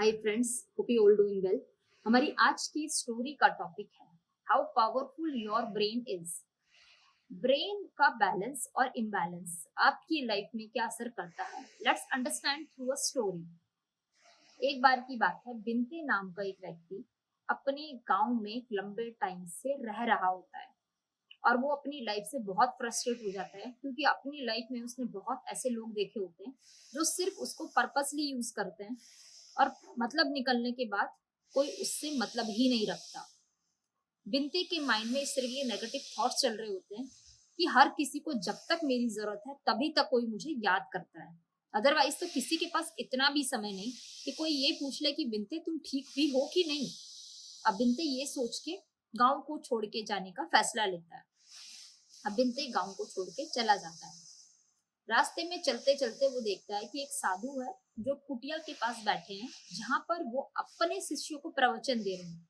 Hi friends, hope you all doing well. हमारी आज की स्टोरी का टॉपिक है how powerful your brain is. Brain का बैलेंस और इम्बैलेंस आपकी लाइफ में क्या असर करता है, let's understand through a story. एक बार की बात है, बिनते नाम का एक व्यक्ति अपने गांव में एक लंबे टाइम से रह रहा होता है और वो अपनी लाइफ से बहुत फ्रस्ट्रेट हो जाता है क्योंकि अपनी लाइफ में उसने बहुत ऐसे लोग देखे होते हैं जो सिर्फ उसको पर्पसली यूज करते हैं और मतलब निकलने के बाद कोई उससे मतलब ही नहीं रखता। बिनते के माइंड में इस तरह के नेगेटिव थॉट्स चल रहे होते हैं कि हर किसी को जब तक मेरी जरूरत है तभी तक कोई मुझे याद करता है, अदरवाइज तो किसी के पास इतना भी समय नहीं कि कोई ये पूछ ले कि बिनते तुम ठीक भी हो कि नहीं। अब बिनते ये सोच के गांव को छोड़ के जाने का फैसला लेता है। अब बिनते गांव को छोड़ के चला जाता है। रास्ते में चलते चलते वो देखता है कि एक साधु है जो कुटिया के पास बैठे हैं, जहां पर वो अपने शिष्यों को प्रवचन दे रहे हैं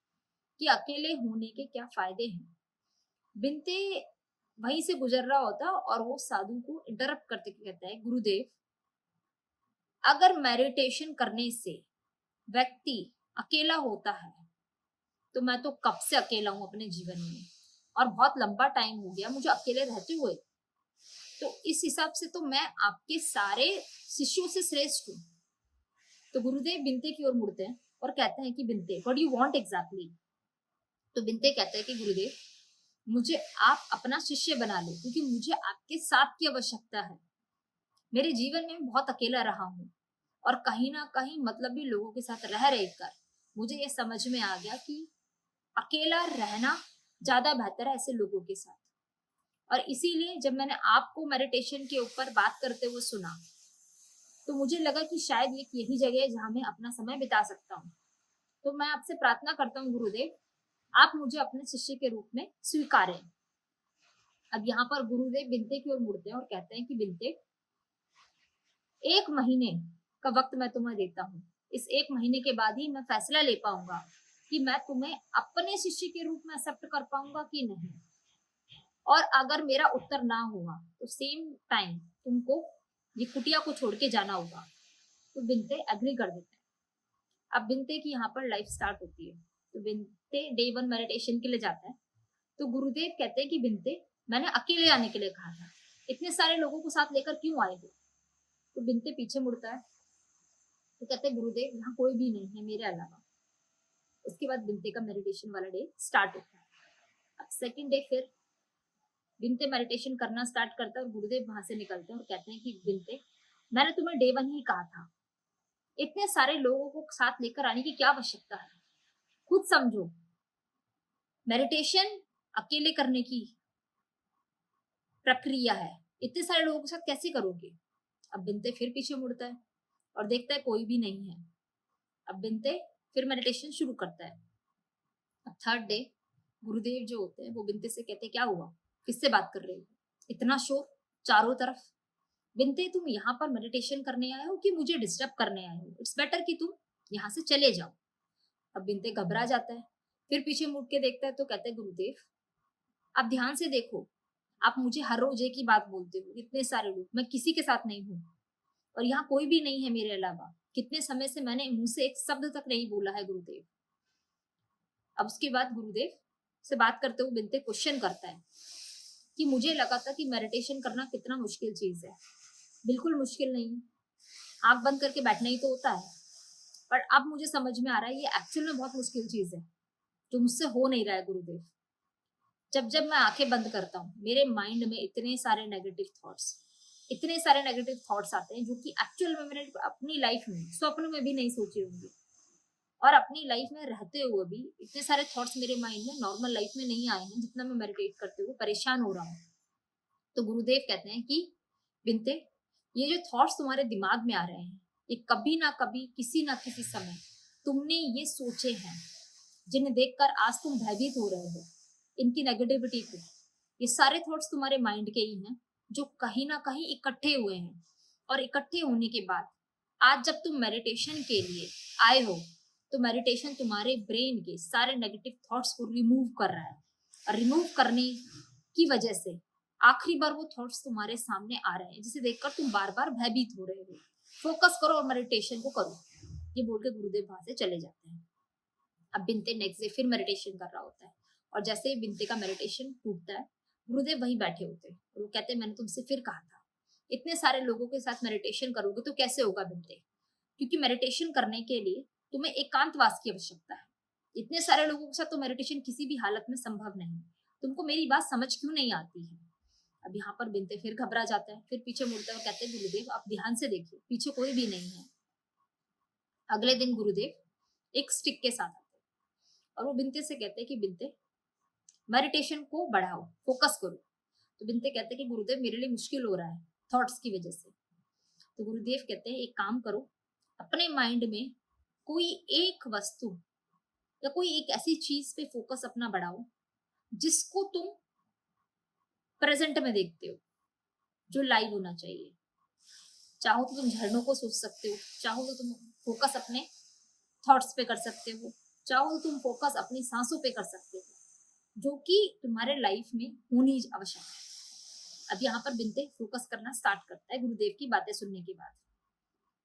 कि अकेले होने के क्या फायदे हैं। बिनते वहीं से गुजर रहा होता और वो साधु को इंटरप्ट करते कहता है, गुरुदेव, अगर मेडिटेशन करने से व्यक्ति अकेला होता है तो मैं तो कब से अकेला हूं अपने जीवन में और बहुत लंबा टाइम हो गया मुझे अकेले रहते हुए। तो इस हिसाब से तो मैं आपके सारे शिष्यों से श्रेष्ठ हूँ। तो गुरुदेव बिनते की ओर मुड़ते हैं और कहते हैं कि बिनते, what do you want exactly. तो बिनते कहते हैं कि गुरुदेव, मुझे आप अपना शिष्य बना लो क्योंकि मुझे आपके साथ की आवश्यकता है। मेरे जीवन में बहुत अकेला रहा हूँ और कहीं ना कहीं मतलब भी लोगों के साथ रह रहकर मुझे ये समझ में आ गया कि अकेला रहना ज्यादा बेहतर है ऐसे लोगों के साथ। और इसीलिए जब मैंने आपको मेडिटेशन के ऊपर बात करते हुए सुना तो मुझे लगा कि शायद ये यही जगह है जहां मैं अपना समय बिता सकता हूँ। तो मैं आपसे प्रार्थना करता हूँ गुरुदेव, आप मुझे अपने शिष्य के रूप में स्वीकारें। अब यहाँ पर गुरुदेव बिनते की ओर मुड़ते हैं और कहते हैं कि बिनते, 1 महीने का वक्त मैं तुम्हें देता हूँ। इस 1 महीने के बाद ही मैं फैसला ले पाऊंगा कि मैं तुम्हें अपने शिष्य के रूप में एक्सेप्ट कर पाऊंगा कि नहीं। और अगर मेरा उत्तर ना हुआ तो सेम टाइम तुमको ये कुटिया को छोड़ के जाना होगा। तो बिनते एग्री कर देते हैं। अब बिनते की यहाँ पर लाइफ स्टार्ट होती है। तो बिनते डे 1 मेडिटेशन के लिए जाता है। तो गुरुदेव कहते हैं कि बिनते, मैंने अकेले आने के लिए कहा था, इतने सारे लोगों को साथ लेकर क्यों आए हो। तो बिनते पीछे मुड़ता है। तो कहते हैं गुरुदेव, यहाँ कोई भी नहीं है मेरे अलावा। उसके बाद बिनते का मेडिटेशन वाला डे स्टार्ट होता है। अब सेकेंड डे फिर बिनते मेडिटेशन करना स्टार्ट करता है और गुरुदेव वहां से निकलते हैं और कहते हैं कि बिनते, मैंने तुम्हें डे 1 ही कहा था, इतने सारे लोगों को साथ लेकर आने की क्या आवश्यकता है। खुद समझो, मेडिटेशन अकेले करने की प्रक्रिया है, इतने सारे लोगों के साथ कैसे करोगे। अब बिनते फिर पीछे मुड़ता है और देखता है कोई भी नहीं है। अब बिनते फिर मेडिटेशन शुरू करता है। अब थर्ड डे गुरुदेव जो होते हैं वो बिनते से कहते हैं, क्या हुआ, किससे बात कर रहे हो, इतना शोर चारों तरफ। बिनते, तुम यहाँ पर मेडिटेशन करने आए हो कि मुझे डिस्टर्ब करने आए हो, इट्स बेटर कि तुम यहाँ से चले जाओ। अब बिनते घबरा जाता है, फिर पीछे मुड़ के देखता है तो कहते हैं, गुरुदेव आप ध्यान से देखो, आप मुझे हर रोज एक ही बात बोलते हो, इतने सारे लोग, मैं किसी के साथ नहीं हूँ और यहाँ कोई भी नहीं है मेरे अलावा। कितने समय से मैंने मुंह से एक शब्द तक नहीं बोला है गुरुदेव। अब उसके बाद गुरुदेव से बात करते हुए बिनते क्वेश्चन करता है कि मुझे लगा था कि मेडिटेशन करना कितना मुश्किल चीज है। बिल्कुल मुश्किल नहीं है, आंख बंद करके बैठना ही तो होता है। पर अब मुझे समझ में आ रहा है ये एक्चुअल में बहुत मुश्किल चीज है जो मुझसे हो नहीं रहा है गुरुदेव। जब जब मैं आंखें बंद करता हूँ मेरे माइंड में इतने सारे नेगेटिव थॉट्स आते हैं जो कि एक्चुअल में मैंने अपनी लाइफ में स्वप्न में भी नहीं सोचे होंगे। और अपनी लाइफ में रहते हुए भी इतने सारे थॉट्स मेरे माइंड में नॉर्मल लाइफ में नहीं आए हैं जितना मैं मेडिटेट करते हुए परेशान हो रहा हूँ। तो गुरुदेव कहते हैं कि बिनते, ये जो थॉट्स तुम्हारे दिमाग में आ रहे हैं ये कभी ना कभी किसी ना किसी समय तुमने ये सोचे हैं जिन्हें देखकर आज तुम भयभीत हो रहे हो। इनकी नेगेटिविटी को, ये सारे थॉट्स तुम्हारे माइंड के ही हैं जो कहीं ना कहीं इकट्ठे हुए हैं। और इकट्ठे होने के बाद आज जब तुम मेडिटेशन के लिए आए हो तो मेडिटेशन तुम्हारे ब्रेन के सारे नेगेटिव थॉट्स को रिमूव कर रहा है। और रिमूव करने की वजह से आखिरी बार वो थॉट्स तुम्हारे सामने आ रहे हैं जिसे देखकर तुम बार बार भयभीत हो रहे हो। फोकस करो और मेडिटेशन को करो। ये बोल के गुरुदेव वहां से चले जाते हैं। अब बिनते नेक्स्ट डे फिर मेडिटेशन कर रहा होता है, और जैसे ही बिनते का मेडिटेशन टूटता है, गुरुदेव वहीं बैठे होते हैं और वो कहते हैं मैंने तुमसे फिर कहा था, इतने सारे लोगों के साथ मेडिटेशन करोगे तो कैसे होगा बिनते, क्योंकि मेडिटेशन करने के लिए तुम्हें एकांतवास की आवश्यकता है। इतने सारे लोगों के साथ तो मेडिटेशन किसी भी हालत में संभव नहीं। तुमको मेरी बात समझ क्यों नहीं आती है। अब यहाँ पर बिनते फिर घबरा जाता है, फिर पीछे मुड़ते हुए कहते हैं गुरुदेव आप ध्यान से देखिए, पीछे कोई भी नहीं है। अगले दिन गुरुदेव एक स्टिक के साथ आते हैं और वो बिनते से कहते हैं कि बिनते मेडिटेशन को बढ़ाओ, फोकस करो। तो बिनते कहते हैं कि गुरुदेव मेरे लिए मुश्किल हो रहा है थॉट्स की वजह से। तो गुरुदेव कहते हैं एक काम करो, अपने माइंड में कोई एक वस्तु या कोई एक ऐसी चीज पे फोकस अपना बढ़ाओ जिसको तुम प्रेजेंट में देखते हो, जो लाइव होना चाहिए। चाहो तो तुम झरनों को सोच सकते हो, चाहो तो तुम फोकस अपने थॉट्स पे कर सकते हो, चाहो तो तुम फोकस अपनी सांसों पे कर सकते हो, जो कि तुम्हारे लाइफ में होनी आवश्यक है। अब यहाँ पर बिनते फोकस करना स्टार्ट करता है गुरुदेव की बातें सुनने के बाद।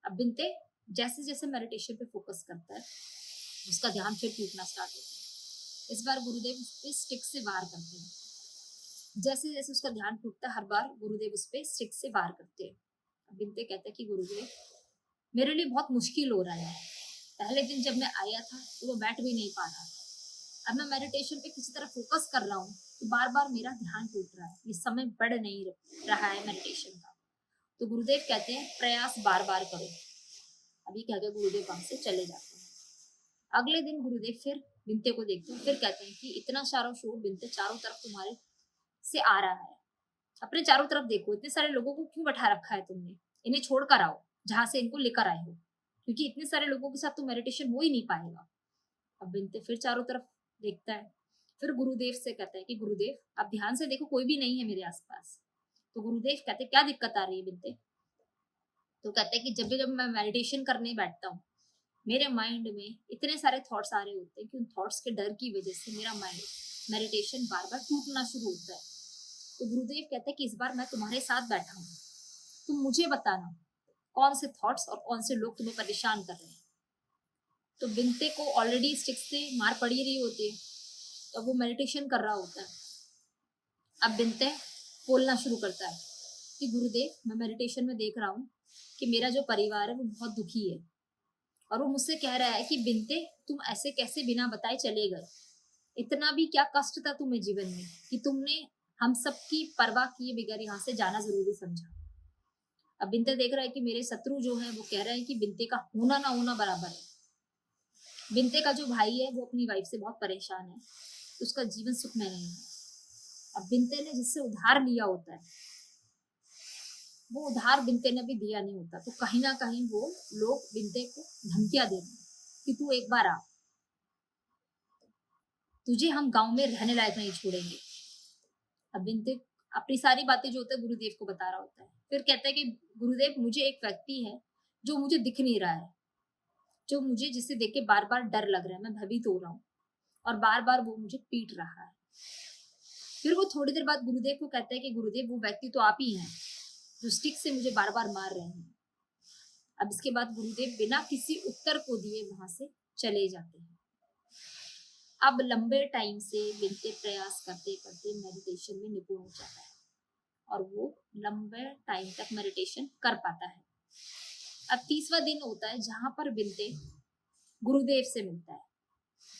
अब बिनते जैसे जैसे मेडिटेशन पे फोकस करता है, उसका ध्यान फिर टूटना स्टार्ट होता है। इस बार गुरुदेव उस पे स्टिक से वार करते हैं। जैसे जैसे उसका ध्यान टूटता है, हर बार गुरुदेव उस पे स्टिक से वार करते हैं। अब बिनते कहते हैं कि गुरुदेव मेरे लिए बहुत मुश्किल हो रहा है। पहले दिन जब मैं आया था तो वो बैठ भी नहीं पा रहा था। अब मैं मेडिटेशन पे किसी तरह फोकस कर रहा हूँ तो बार बार मेरा ध्यान टूट रहा है, ये समय बढ़ नहीं रहा है मेडिटेशन का। तो गुरुदेव कहते हैं प्रयास बार बार करो। अभी कह के गुरुदेव वहां से चले जाते हैं। अगले दिन गुरुदेव फिर बिनते को देखते हैं, फिर कहते हैं कि इतना सारा शोर बिनते चारों तरफ तुम्हारे से आ रहा है, अपने चारों तरफ देखो, इतने सारे लोगों को क्यों बैठा रखा है तुमने, इन्हें छोड़ कर आओ जहां से इनको लेकर आए हो, क्योंकि इतने सारे लोगों के साथ तो मेडिटेशन हो ही नहीं पाएगा। अब बिनते फिर चारों तरफ देखता है, फिर गुरुदेव से कहता है कि गुरुदेव आप ध्यान से देखो, कोई भी नहीं है मेरे आसपास। तो गुरुदेव कहते हैं क्या दिक्कत आ रही है बिनते। तो कहते हैं कि जब भी जब मैं मेडिटेशन करने बैठता हूँ, मेरे माइंड में इतने सारे थॉट्स आ रहे होते हैं कि उन थॉट्स के डर की वजह से मेरा माइंड मेडिटेशन बार बार टूटना शुरू होता है। तो गुरुदेव कहते हैं कि इस बार मैं तुम्हारे साथ बैठा हूँ, तुम मुझे बताना कौन से थॉट्स और कौन से लोग तुम्हें परेशान कर रहे हैं। तो बिनते को ऑलरेडी स्टिक से मार पड़ी रही होती है, तो वो मेडिटेशन कर रहा होता है। अब बिनते बोलना शुरू करता है कि गुरुदेव मैं मेडिटेशन में देख रहा हूँ कि मेरा जो परिवार है वो बहुत दुखी है, और वो मुझसे कह रहा है कि बिनते तुम ऐसे कैसे बिना बताए चले गए, इतना भी क्या कष्ट था तुम्हें जीवन में कि तुमने हम सब की परवाह किए बगैर यहाँ से जाना जरूरी समझा। अब बिनते देख रहा है कि मेरे शत्रु जो है वो कह रहे हैं कि बिनते का होना ना होना बराबर है। बिनते का जो भाई है वो अपनी वाइफ से बहुत परेशान है, उसका जीवन सुख में नहीं है। अब बिनते ने जिससे उधार लिया होता है वो उधार बिनते ने भी दिया नहीं होता, तो कहीं ना कहीं वो लोग बिनते को धमकियां दे रहे हैं कि तू एक बार आ, तुझे हम गांव में रहने लायक नहीं छोड़ेंगे। अब बिनते अपनी सारी बातें जो होता है गुरुदेव को बता रहा होता है। फिर कहता है कि गुरुदेव मुझे एक व्यक्ति है जो मुझे दिख नहीं रहा है, जो मुझे जिसे देख के बार बार डर लग रहा है, मैं भयभीत हो रहा हूँ और बार बार वो मुझे पीट रहा है। फिर वो थोड़ी देर बाद गुरुदेव को कहता है कि गुरुदेव वो व्यक्ति तो आप ही हैं जो स्टिक से मुझे बार बार मार रहे हैं। अब इसके बाद गुरुदेव बिना किसी उत्तर को दिए वहां से चले जाते हैं। अब लंबे टाइम से बिनते प्रयास करते करते मेडिटेशन में निपुण हो जाता है और वो लंबे टाइम तक मेडिटेशन कर पाता है। अब 30वां दिन होता है जहां पर बिनते गुरुदेव से मिलता है।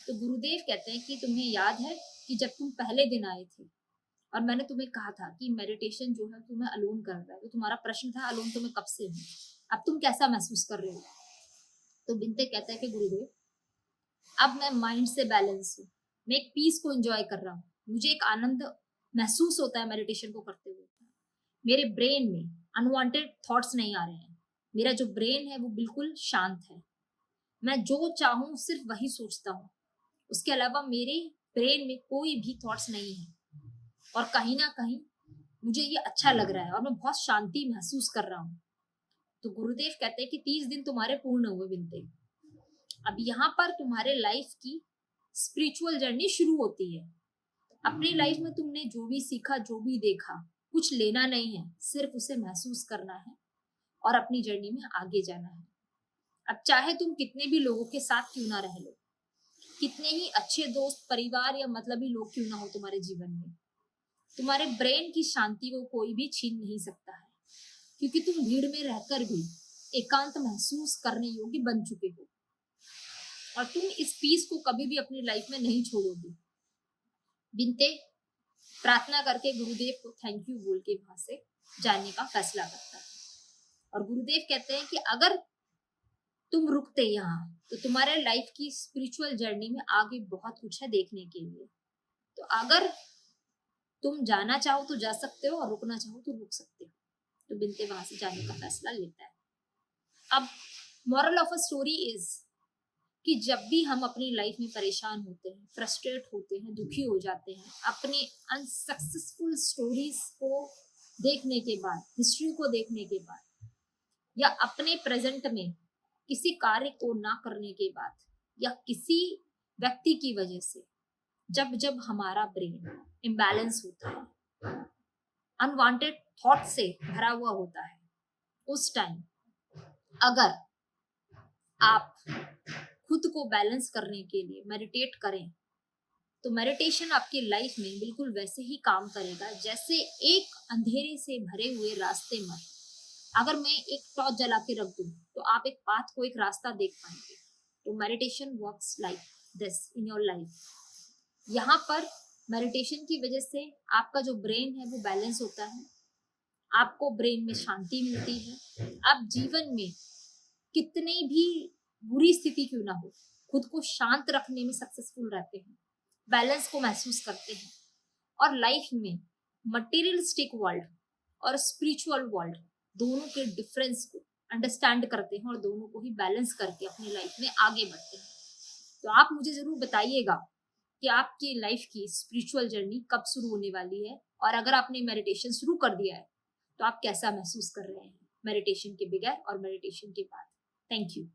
तो गुरुदेव कहते हैं कि तुम्हें याद है कि जब तुम पहले दिन आए थे और मैंने तुम्हें कहा था कि मेडिटेशन जो है तुम्हें अलोन कर रहा है, तो तुम्हारा प्रश्न था अलोन तुम्हें कब से हूँ, अब तुम कैसा महसूस कर रहे हो। तो बिनते कहता है कि गुरुदेव अब मैं माइंड से बैलेंस हूँ, मैं एक पीस को एंजॉय कर रहा हूँ, मुझे एक आनंद महसूस होता है मेडिटेशन को करते हुए। मेरे ब्रेन में अनवांटेड थॉट्स नहीं आ रहे हैं, मेरा जो ब्रेन है वो बिल्कुल शांत है, मैं जो चाहूँ सिर्फ वही सोचता हूँ, उसके अलावा मेरे ब्रेन में कोई भी थॉट्स नहीं है और कहीं ना कहीं मुझे ये अच्छा लग रहा है और मैं बहुत शांति महसूस कर रहा हूँ। तो गुरुदेव कहते हैं कि 30 दिन तुम्हारे पूर्ण हुए बिनते, अब यहाँ पर तुम्हारे लाइफ की स्पिरिचुअल जर्नी शुरू होती है। अपनी लाइफ में तुमने जो भी सीखा, जो भी देखा, कुछ लेना नहीं है, सिर्फ उसे महसूस करना है और अपनी जर्नी में आगे जाना है। अब चाहे तुम कितने भी लोगों के साथ क्यों ना रह लो, कितने ही अच्छे दोस्त, परिवार या मतलबी लोग क्यों ना हो तुम्हारे जीवन में, तुम्हारे ब्रेन की शांति को कोई भी छीन नहीं सकता है, क्योंकि तुम भीड़ में रहकर भी एकांत महसूस करने योग्य बन चुके हो और तुम इस पीस को कभी भी अपनी लाइफ में नहीं छोड़ोगे। बिनते प्रार्थना करके गुरुदेव को थैंक यू बोल के वहां से जाने का फैसला करता है और गुरुदेव कहते हैं कि अगर तुम रुकते यहाँ तो तुम्हारे लाइफ की स्पिरिचुअल जर्नी में आगे बहुत कुछ है देखने के लिए। तो अगर तुम जाना चाहो तो जा सकते हो और रुकना चाहो तो रुक सकते हो। तो बिनते वहां से जाने का फैसला लेता है। अब moral of a story is कि जब भी हम अपनी लाइफ में परेशान होते हैं, फ्रस्ट्रेट होते हैं, दुखी हो जाते हैं, अपने अनसक्सेसफुल स्टोरीज को देखने के बाद, हिस्ट्री को देखने के बाद, या अपने प्रेजेंट में किसी कार्य को ना करने के बाद, या किसी व्यक्ति की वजह से जब जब हमारा ब्रेन इम्बैलेंस होता है, अनवांटेड थॉट से भरा हुआ होता है, उस टाइम अगर आप खुद को बैलेंस करने के लिए मेडिटेट करें तो मेडिटेशन आपकी लाइफ में बिल्कुल वैसे ही काम करेगा जैसे एक अंधेरे से भरे हुए रास्ते में अगर मैं एक टॉर्च जला के रख दूं तो आप एक पाथ को, एक रास्ता देख पाएंगे। तो meditation works like this in your life. यहाँ पर मेडिटेशन की वजह से आपका जो ब्रेन है वो बैलेंस होता है, आपको ब्रेन में शांति मिलती है, आप जीवन में कितनी भी बुरी स्थिति क्यों ना हो खुद को शांत रखने में सक्सेसफुल रहते हैं, बैलेंस को महसूस करते हैं और लाइफ में मटेरियलिस्टिक वर्ल्ड और स्पिरिचुअल वर्ल्ड दोनों के डिफरेंस को अंडरस्टैंड करते हैं और दोनों को ही बैलेंस करके अपनी लाइफ में आगे बढ़ते हैं। तो आप मुझे जरूर बताइएगा कि आपकी लाइफ की स्पिरिचुअल जर्नी कब शुरू होने वाली है और अगर आपने मेडिटेशन शुरू कर दिया है तो आप कैसा महसूस कर रहे हैं मेडिटेशन के बगैर और मेडिटेशन के बाद। Thank you.